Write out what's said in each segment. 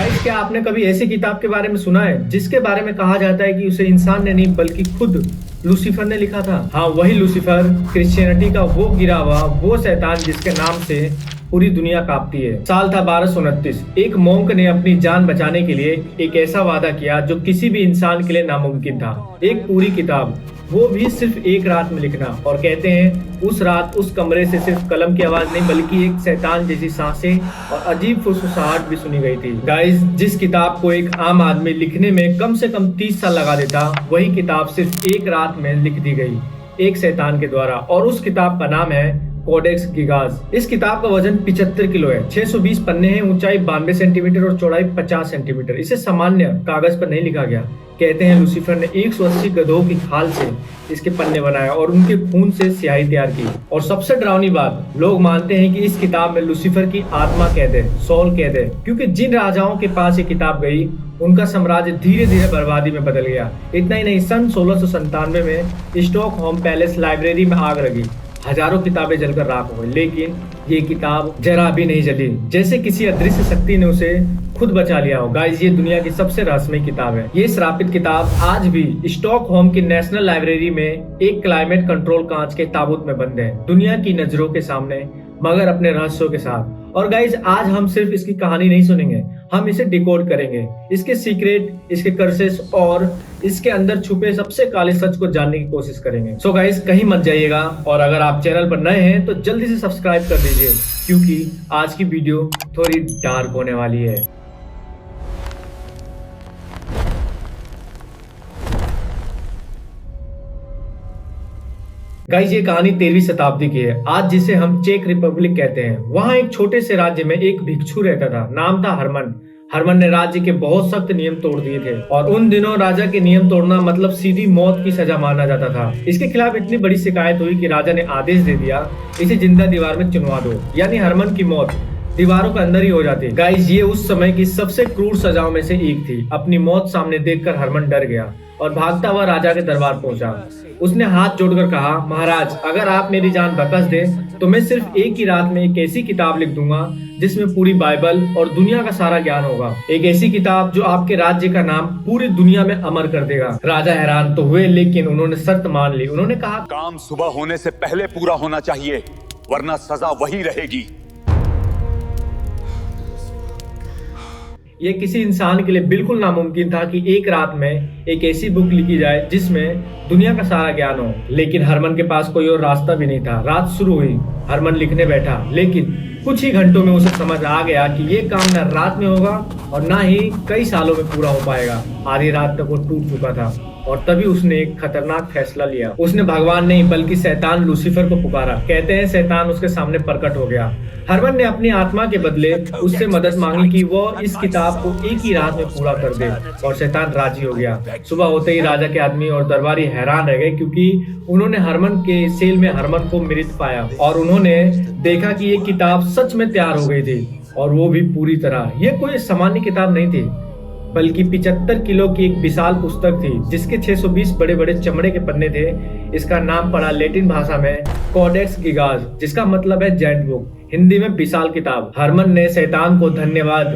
Guys, क्या आपने कभी ऐसी किताब के बारे में सुना है जिसके बारे में कहा जाता है कि उसे इंसान ने नहीं बल्कि खुद लूसीफर ने लिखा था? हाँ, वही लूसीफर, क्रिश्चियनिटी का वो गिरा हुआ वो शैतान जिसके नाम से पूरी दुनिया कांपती है। साल था 1229। एक मोंक ने अपनी जान बचाने के लिए एक ऐसा वादा किया जो किसी भी इंसान के लिए नामुमकिन था। एक पूरी किताब, वो भी सिर्फ एक रात में लिखना। और कहते हैं उस रात उस कमरे से सिर्फ कलम की आवाज नहीं बल्कि एक शैतान जैसी सांसें और अजीब फुसफुसाहट भी सुनी गई थी। गाइस, जिस किताब को एक आम आदमी लिखने में कम से कम 30 साल लगा देता, वही किताब सिर्फ एक रात में लिख दी गई एक शैतान के द्वारा। और उस किताब का नाम है कोडेक्स गिगाज। इस किताब का वजन 75 किलो है, 620 पन्ने हैं, ऊंचाई 92 सेंटीमीटर और चौड़ाई 50 सेंटीमीटर। इसे सामान्य कागज पर नहीं लिखा गया। कहते हैं लूसीफर ने 180 गधों की खाल से इसके पन्ने बनाए और उनके खून से स्याही तैयार की। और सबसे डरावनी बात, लोग मानते हैं कि इस किताब में लूसीफर की आत्मा कैद है, सोल कैद है, क्योंकि जिन राजाओं के पास ये किताब गई उनका साम्राज्य धीरे धीरे बर्बादी में बदल गया। इतना ही नहीं, सन 1697 में स्टॉकहोम पैलेस लाइब्रेरी में आग लगी, हजारों किताबें जलकर राख हो गई, लेकिन ये किताब जरा भी नहीं जली, जैसे किसी अदृश्य शक्ति ने उसे खुद बचा लिया हो। गाइस, ये दुनिया की सबसे रहस्यमय किताब है। ये श्रापित किताब आज भी स्टॉकहोम की नेशनल लाइब्रेरी में एक क्लाइमेट कंट्रोल कांच के ताबूत में बंद है, दुनिया की नजरों के सामने, मगर अपने रहस्यों के साथ। और गाइस, आज हम सिर्फ इसकी कहानी नहीं सुनेंगे, हम इसे डिकोड करेंगे, इसके सीक्रेट, इसके कर्सेस और इसके अंदर छुपे सबसे काले सच को जानने की कोशिश करेंगे। सो गाइस, कहीं मत जाइएगा, और अगर आप चैनल पर नए हैं तो जल्दी से सब्सक्राइब कर दीजिए, क्योंकि आज की वीडियो थोड़ी डार्क होने वाली है। गाइस, ये कहानी 13वीं शताब्दी की है, आज जिसे हम चेक रिपब्लिक कहते हैं। वहाँ एक छोटे से राज्य में एक भिक्षु रहता था, नाम था हरमन। हरमन ने राज्य के बहुत सख्त नियम तोड़ दिए थे, और उन दिनों राजा के नियम तोड़ना मतलब सीधी मौत की सजा माना जाता था। इसके खिलाफ इतनी बड़ी शिकायत हुई कि राजा ने आदेश दे दिया, इसे जिंदा दीवार में चुनवा दो, यानी हरमन की मौत दीवारों के अंदर ही हो जाती। गाइस, ये उस समय की सबसे क्रूर सजाओं में से एक थी। अपनी मौत सामने देखकर हरमन डर गया और भागता हुआ राजा के दरबार पहुंचा। उसने हाथ जोड़कर कहा, महाराज, अगर आप मेरी जान बख्श दे तो मैं सिर्फ एक ही रात में एक ऐसी किताब लिख दूंगा जिसमें पूरी बाइबल और दुनिया का सारा ज्ञान होगा। एक ऐसी किताब जो आपके राज्य का नाम पूरी दुनिया में अमर कर देगा। राजा हैरान तो हुए, लेकिन उन्होंने शर्त मान ली। उन्होंने कहा, काम सुबह होने से पहले पूरा होना चाहिए, वरना सजा वही रहेगी। ये किसी इंसान के लिए बिल्कुल नामुमकिन था कि एक रात में एक ऐसी बुक लिखी जाए जिसमें दुनिया का सारा ज्ञान हो। लेकिन हरमन के पास कोई और रास्ता भी नहीं था। रात शुरू हुई, हरमन लिखने बैठा, लेकिन कुछ ही घंटों में उसे समझ आ गया कि ये काम न रात में होगा और ना ही कई सालों में पूरा हो पाएगा। आधी रात तक वो टूट चुका था, और तभी उसने एक खतरनाक फैसला लिया। उसने भगवान नहीं बल्कि शैतान लूसीफर को पुकारा। कहते हैं शैतान उसके सामने प्रकट हो गया। हरमन ने अपनी आत्मा के बदले उससे मदद मांगी कि वो इस किताब को एक ही रात में पूरा कर दे, और शैतान राजी हो गया। सुबह होते ही राजा के आदमी और दरबारी हैरान रह गए, क्योंकि उन्होंने हरमन के सेल में हरमन को मृत पाया, और उन्होंने देखा कि ये किताब सच में तैयार हो गई थी, और वो भी पूरी तरह। ये कोई सामान्य किताब नहीं थी, बल्कि 75 किलो की एक विशाल पुस्तक थी जिसके 620 बड़े बड़े चमड़े के पन्ने थे। इसका नाम पड़ा लैटिन भाषा में कोडेक्स गिगाज, जिसका मतलब है जायंट बुक, हिंदी में विशाल किताब। हरमन ने शैतान को धन्यवाद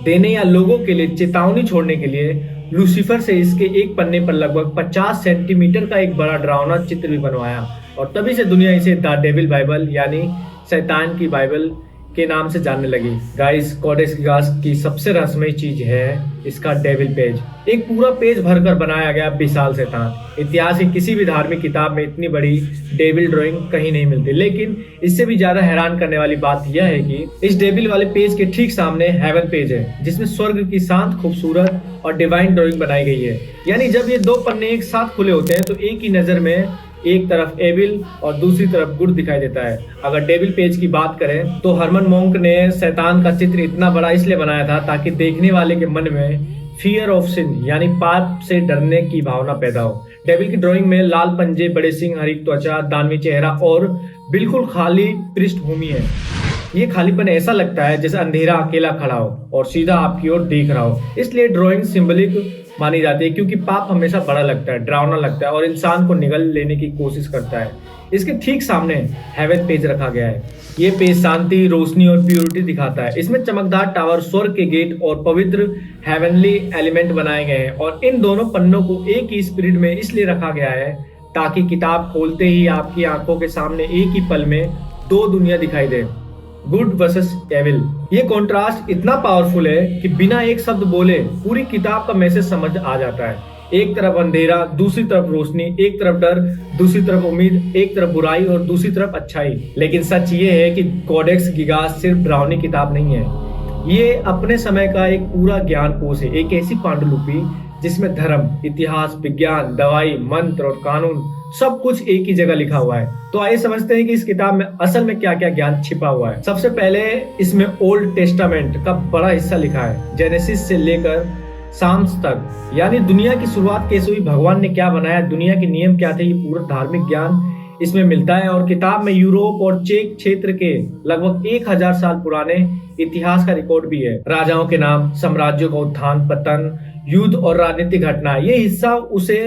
देने या लोगों के लिए चेतावनी छोड़ने के लिए लूसीफर से इसके एक पन्ने पर लगभग 50 सेंटीमीटर का एक बड़ा डरावना चित्र भी बनवाया, और तभी से दुनिया इसे द डेविल बाइबल यानी शैतान की बाइबल के नाम से जानने लगी। गाइस, कोडेक्स गिगाज की सबसे रहस्यमय चीज है इसका डेविल पेज। एक पूरा पेज भरकर बनाया गया विशाल शैतान। इतिहास की किसी भी धार्मिक किताब में इतनी बड़ी डेविल ड्राइंग कहीं नहीं मिलती। लेकिन इससे भी ज्यादा हैरान करने वाली बात यह है कि इस डेविल वाले पेज के ठीक सामने हेवन पेज है, जिसमें स्वर्ग की शांत, खूबसूरत और डिवाइन ड्राइंग बनाई गई है। यानी जब ये दो पन्ने एक साथ खुले होते हैं तो एक ही नजर में एक तरफ एविल और दूसरी तरफ गुड दिखाई देता है। अगर डेविल पेज की बात करें तो हरमन मोंक ने शैतान का चित्र इतना बड़ा इसलिए बनाया था ताकि देखने वाले के मन में फियर ऑफ सिन यानी पाप से डरने की भावना पैदा हो। डेविल की ड्राइंग में लाल पंजे, बड़े सिंह, हरी त्वचा, दानवी चेहरा और बिल्कुल खाली पृष्ठभूमि है। ये खालीपन ऐसा लगता है जैसे अंधेरा अकेला खड़ा हो और सीधा आपकी ओर देख रहा हो। इसलिए ड्राइंग सिंबलिक मानी जाती है, क्योंकि पाप हमेशा बड़ा लगता है, डरावना लगता है और इंसान को निगल लेने की कोशिश करता है। इसके ठीक सामने हेवन पेज रखा गया है। ये पेज शांति, रोशनी और प्यूरिटी दिखाता है। इसमें चमकदार टावर, स्वर्ग के गेट और पवित्र हेवनली एलिमेंट बनाए गए हैं और इन दोनों पन्नों को एक ही स्पिरिट में इसलिए रखा गया है ताकि किताब खोलते ही आपकी आंखों के सामने एक ही पल में दो दुनिया दिखाई दे, गुड वर्सेस एविल। ये कॉन्ट्रास्ट इतना पावरफुल है कि बिना एक शब्द बोले पूरी किताब का मैसेज समझ आ जाता है। एक तरफ अंधेरा, दूसरी तरफ रोशनी, एक तरफ डर, दूसरी तरफ उम्मीद, एक तरफ बुराई और दूसरी तरफ अच्छाई। लेकिन सच ये है कि कोडेक्स गिगास सिर्फ डरावनी किताब नहीं है, ये अपने समय का एक पूरा ज्ञान कोश है। एक ऐसी पांडुलिपि जिसमें धर्म, इतिहास, विज्ञान, दवाई, मंत्र और कानून सब कुछ एक ही जगह लिखा हुआ है। तो आइए समझते हैं कि इस किताब में असल में क्या क्या ज्ञान छिपा हुआ है। सबसे पहले इसमें ओल्ड टेस्टामेंट का बड़ा हिस्सा लिखा है, जेनेसिस से लेकर साम्स तक, यानी दुनिया की शुरुआत कैसे हुई, भगवान ने क्या बनाया, दुनिया के नियम क्या थे, ये पूरा धार्मिक ज्ञान इसमें मिलता है। और किताब में यूरोप और चेक क्षेत्र के लगभग 1000 साल पुराने इतिहास का रिकॉर्ड भी है। राजाओं के नाम, साम्राज्यों का उत्थान पतन, युद्ध और राजनीतिक घटना, ये हिस्सा उसे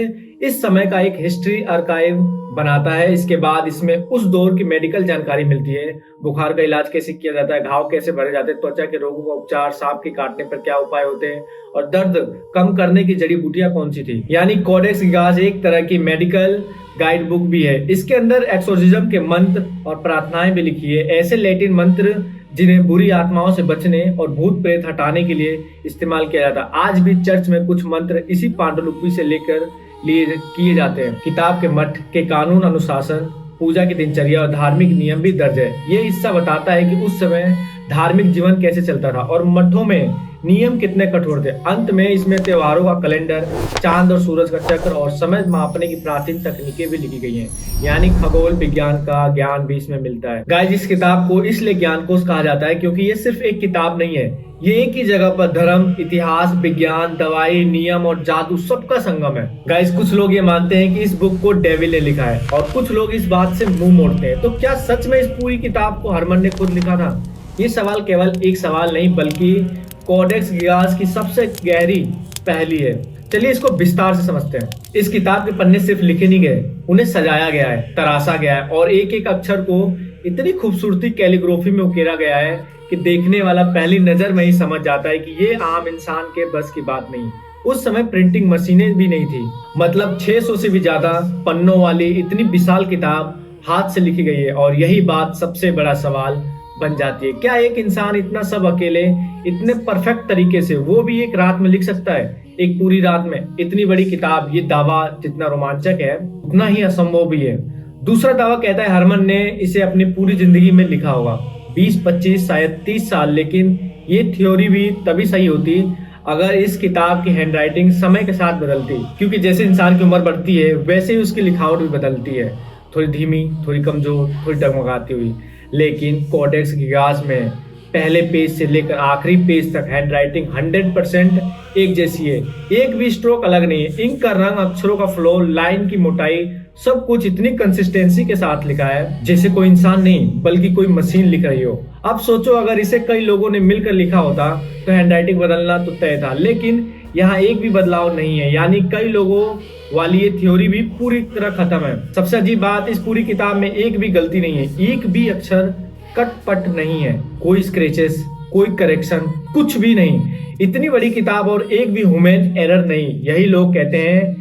इस समय का एक हिस्ट्री आर्काइव बनाता है। इसके बाद इसमें उस दौर की मेडिकल जानकारी मिलती है, बुखार का इलाज कैसे किया जाता है, घाव कैसे भरे जाते हैं, त्वचा के रोगों का उपचार, सांप के काटने पर क्या उपाय होते हैं और दर्द कम करने की जड़ी बूटियां कौन सी थी। यानी कोडेक्स गिगास एक तरह की मेडिकल गाइड बुक भी है। इसके अंदर एक्सोर्सिज्म के मंत्र और प्रार्थनाएं भी लिखी है, ऐसे लैटिन मंत्र जिन्हें बुरी आत्माओं से बचने और भूत प्रेत हटाने के लिए इस्तेमाल किया जाता है। आज भी चर्च में कुछ मंत्र इसी पांडुलिपि से लेकर लिए किए जाते हैं। किताब के मठ के कानून, अनुशासन, पूजा की दिनचर्या और धार्मिक नियम भी दर्ज है। ये हिस्सा बताता है कि उस समय धार्मिक जीवन कैसे चलता था और मठों में नियम कितने कठोर थे। अंत में इसमें त्योहारों का कैलेंडर, चांद और सूरज का चक्र और समय मापने की प्राचीन तकनीकें भी लिखी गई हैं, यानी खगोल विज्ञान का ज्ञान भी इसमें मिलता है। गाइस, इस किताब को इसलिए ज्ञानकोश कहा जाता है क्योंकि ये सिर्फ एक किताब नहीं है, ये एक ही जगह पर धर्म, इतिहास, विज्ञान, दवाई, नियम और जादू सबका संगम है। गाइस, कुछ लोग ये मानते हैं कि इस बुक को डेविल ने लिखा है और कुछ लोग इस बात से मुंह मोड़ते हैं। तो क्या सच में इस पूरी किताब को हरमन ने खुद लिखा था? ये सवाल केवल एक सवाल नहीं बल्कि कोडेक्स गिगास की सबसे गहरी पहेली है। चलिए इसको विस्तार से समझते हैं। इस किताब के पन्ने सिर्फ लिखे नहीं गए, उन्हें सजाया गया है, तराशा गया है और एक एक अक्षर को इतनी खूबसूरती कैलीग्राफी में उकेरा गया है कि देखने वाला पहली नजर में ही समझ जाता है कि ये आम इंसान के बस की बात नहीं। उस समय प्रिंटिंग मशीनें भी नहीं थी, मतलब 600 से भी ज्यादा पन्नों वाली इतनी विशाल किताब हाथ से लिखी गई है। और यही बात सबसे बड़ा सवाल बन जाती है, क्या एक इंसान इतना सब अकेले, इतने परफेक्ट तरीके से, वो भी एक रात में लिख सकता है? एक पूरी रात में इतनी बड़ी किताब, ये दावा जितना रोमांचक है उतना ही असंभव भी है। दूसरा दावा कहता है हरमन ने इसे अपनी पूरी जिंदगी में लिखा होगा, 20, 25, शायद 30 साल। लेकिन ये थ्योरी भी तभी सही होती अगर इस किताब की हैंडराइटिंग समय के साथ बदलती, क्योंकि जैसे इंसान की उम्र बढ़ती है वैसे ही उसकी लिखावट भी बदलती है, थोड़ी धीमी, थोड़ी कमजोर, थोड़ी डगमगाती हुई। लेकिन कोडेक्स गिगास में पहले पेज से लेकर आखिरी पेज तक हैंडराइटिंग 100% एक जैसी है, एक भी स्ट्रोक अलग नहीं है। इंक का रंग, अक्षरों का फ्लो, लाइन की मोटाई, सब कुछ इतनी कंसिस्टेंसी के साथ लिखा है जैसे कोई इंसान नहीं बल्कि कोई मशीन लिख रही हो। अब सोचो अगर इसे कई लोगों ने मिलकर लिखा होता तो हैंडराइटिंग बदलना तो तय था, लेकिन यहाँ एक भी बदलाव नहीं है, यानी कई लोगों वाली ये थ्योरी भी पूरी तरह खत्म है। सबसे अजीब बात, इस पूरी किताब में एक भी गलती नहीं है, एक भी अक्षर कट-पट नहीं है, कोई स्क्रैचेस, कोई करेक्शन, कुछ भी नहीं। इतनी बड़ी किताब और एक भी ह्यूमन एरर नहीं। यही लोग कहते हैं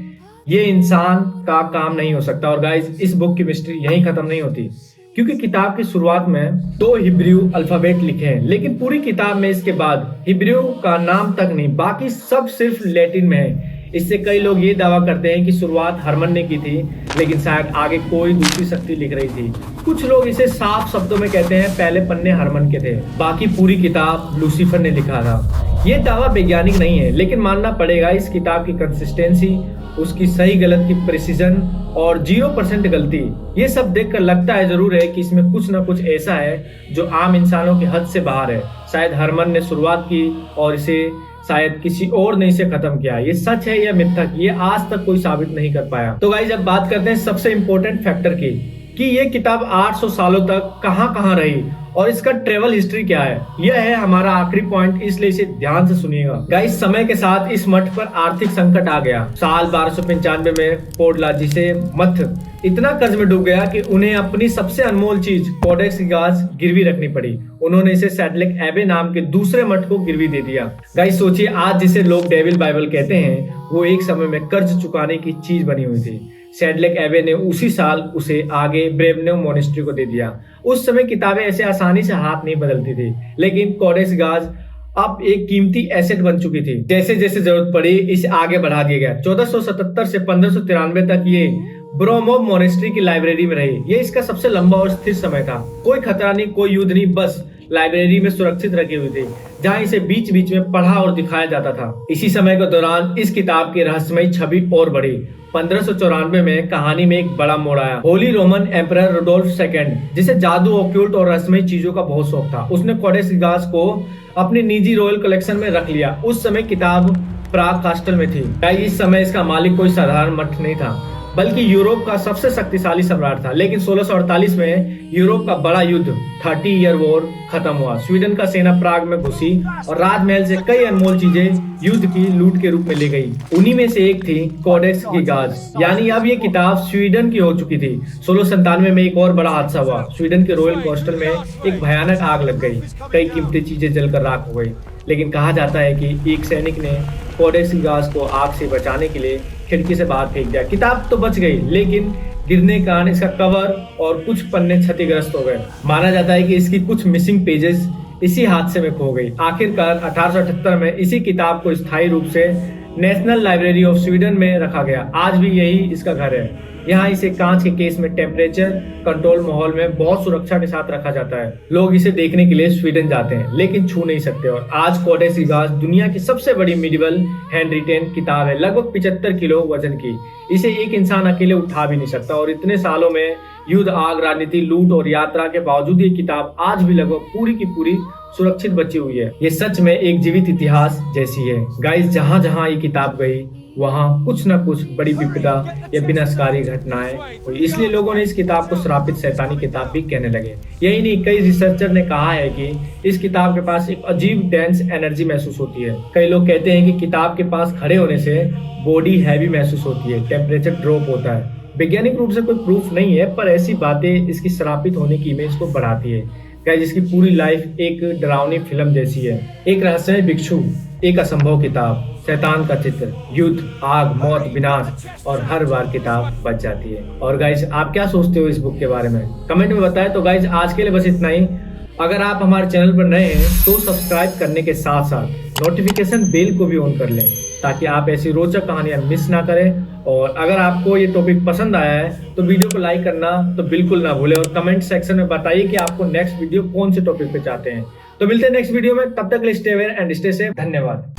ये इंसान का काम नहीं हो सकता। और गाइस, इस बुक की मिस्ट्री यहीं खत्म नहीं होती, क्योंकि किताब की शुरुआत में 2 हिब्रू अल्फाबेट लिखे हैं, लेकिन पूरी किताब में इसके बाद हिब्रू का नाम तक नहीं, बाकी सब सिर्फ लैटिन में है। इससे कई लोग ये दावा करते हैं कि शुरुआत हरमन ने की थी, लेकिन शायद आगे कोई दूसरी शक्ति लिख रही थी। कुछ लोग इसे साफ शब्दों में कहते हैं पहले पन्ने हरमन के थे, बाकी पूरी किताब लूसीफर ने लिखा था। ये दावा वैज्ञानिक नहीं है, लेकिन मानना पड़ेगा इस किताब की कंसिस्टेंसी, उसकी सही गलत की प्रिसीजन और 0% गलती, ये सब देखकर लगता है जरूर है कि इसमें कुछ ना कुछ ऐसा है जो आम इंसानों की हद से बाहर है। शायद हरमन ने शुरुआत की और इसे शायद किसी और ने इसे खत्म किया। ये सच है या मिथक, ये आज तक कोई साबित नहीं कर पाया। तो गाइस, अब बात करते हैं सबसे इंपॉर्टेंट फैक्टर की, कि ये किताब 800 सालों तक कहां रही और इसका ट्रेवल हिस्ट्री क्या है। यह है हमारा आखिरी पॉइंट, इसलिए इसे ध्यान से सुनिएगा। गाइस, समय के साथ इस मठ पर आर्थिक संकट आ गया। साल 1295 में पोडलाजी से मठ इतना कर्ज में डूब गया कि उन्हें अपनी सबसे अनमोल चीज कोडेक्स गिगास गिरवी रखनी पड़ी। उन्होंने इसे सैडलेक एबे नाम के दूसरे मठ को गिरवी दे दिया। गाइस, सोचिए, आज जिसे लोग डेविल बाइबल कहते हैं, वो एक समय में कर्ज चुकाने की चीज बनी हुई थी। सैडलेक एबे ने उसी साल उसे आगे ब्रेवनेव मोनेस्ट्री को दे दिया। उस समय किताबें ऐसे आसानी से हाथ नहीं बदलती थी, लेकिन कोडेक्स गिगास अब एक कीमती एसेट बन चुकी थी। जैसे जैसे जरूरत पड़ी इसे आगे बढ़ा दिया गया। 1477 से 1593 तक ये ब्रोमोव मोनेस्ट्री की लाइब्रेरी में रही। ये इसका सबसे लंबा और स्थिर समय था। कोई खतरा नहीं, कोई युद्ध नहीं, बस लाइब्रेरी में सुरक्षित रखी हुई थी, जहां इसे बीच बीच में पढ़ा और दिखाया जाता था। इसी समय के दौरान इस किताब की रहस्यमयी छवि और बढ़ी। 1594 में कहानी में एक बड़ा मोड़ आया। Holy Roman emperor Rudolf second, जिसे जादू, ऑक्यूल्ट और रहस्यमयी चीजों का बहुत शौक था, उसने कोडेक्स गिगास को अपनी निजी रॉयल कलेक्शन में रख लिया। उस समय किताब प्राग कास्टल में थी। इस समय इसका मालिक कोई साधारण मठ नहीं था, बल्कि यूरोप का सबसे शक्तिशाली सम्राट था। लेकिन 1648 में यूरोप का बड़ा युद्ध 30 ईयर वॉर खत्म हुआ। स्वीडन का सेना प्राग में घुसी और राजमहल से कई अनमोल चीजें युद्ध की लूट के रूप में ले गई। उन्हीं में से एक थी कोडेक्स गिगास। यानी अब ये किताब स्वीडन की हो चुकी थी। 1697 में एक और बड़ा हादसा हुआ। स्वीडन के रॉयल कास्टल में एक भयानक आग लग गई। कई कीमती चीजें जलकर राख हो गई। लेकिन कहा जाता है कि एक सैनिक ने कोडेक्स गिगास को आग से बचाने के लिए खिड़की से बाहर फेंक दिया। किताब तो बच गई, लेकिन गिरने के कारण इसका कवर और कुछ पन्ने क्षतिग्रस्त हो गए। माना जाता है कि इसकी कुछ मिसिंग पेजेस इसी हादसे में खो गई। आखिरकार 1878 में इसी किताब को स्थायी रूप से नेशनल लाइब्रेरी ऑफ स्वीडन में रखा गया। आज भी यही इसका घर है। यहाँ इसे कांच के केस में टेम्परेचर कंट्रोल माहौल में बहुत सुरक्षा के साथ रखा जाता है। लोग इसे देखने के लिए स्वीडन जाते हैं, लेकिन छू नहीं सकते। और आज कोडेक्स गिगास दुनिया की सबसे बड़ी मिडिवल हैंड रिटेन किताब है, लगभग 75 किलो वजन की। इसे एक इंसान अकेले उठा भी नहीं सकता। और इतने सालों में युद्ध, आग, राजनीति, लूट और यात्रा के बावजूद ये किताब आज भी लगभग पूरी की पूरी सुरक्षित बची हुई है। ये सच में एक जीवित इतिहास जैसी है। गाइस, जहाँ जहाँ ये किताब गई, वहाँ कुछ न कुछ बड़ी विपदा या विनाशकारी घटनाएं हुई। इसलिए लोगों ने इस किताब को श्रापित शैतानी किताब भी कहने लगे। यही नहीं, कई रिसर्चर ने कहा है कि इस किताब के पास एक अजीब डेंस एनर्जी महसूस होती है। कई लोग कहते हैं कि किताब के पास खड़े होने से बॉडी हैवी महसूस होती है, टेम्परेचर ड्रॉप होता है। वैज्ञानिक रूप से कोई प्रूफ नहीं है, पर ऐसी बातें इसकी श्रापित होने की इमेज को बढ़ाती है। जिसकी पूरी लाइफ एक डरावनी फिल्म जैसी है। एक रहस्यमय भिक्षु, एक असंभव किताब, शैतान का चित्र, युद्ध, आग, मौत, विनाश, और हर बार किताब बच जाती है। और गाइस, आप क्या सोचते हो इस बुक के बारे में? कमेंट में बताएं। तो गाइस, आज के लिए बस इतना ही। अगर आप हमारे चैनल पर नए हैं तो सब्सक्राइब करने के साथ साथ नोटिफिकेशन बेल को भी ऑन कर लें, ताकि आप ऐसी रोचक कहानियां मिस ना करें। और अगर आपको ये टॉपिक पसंद आया है तो वीडियो को लाइक करना तो बिल्कुल ना भूलें। और कमेंट सेक्शन में बताइए कि आपको नेक्स्ट वीडियो कौन से टॉपिक पे चाहते हैं। तो मिलते हैं नेक्स्ट वीडियो में, तब तक stay aware and stay safe. धन्यवाद।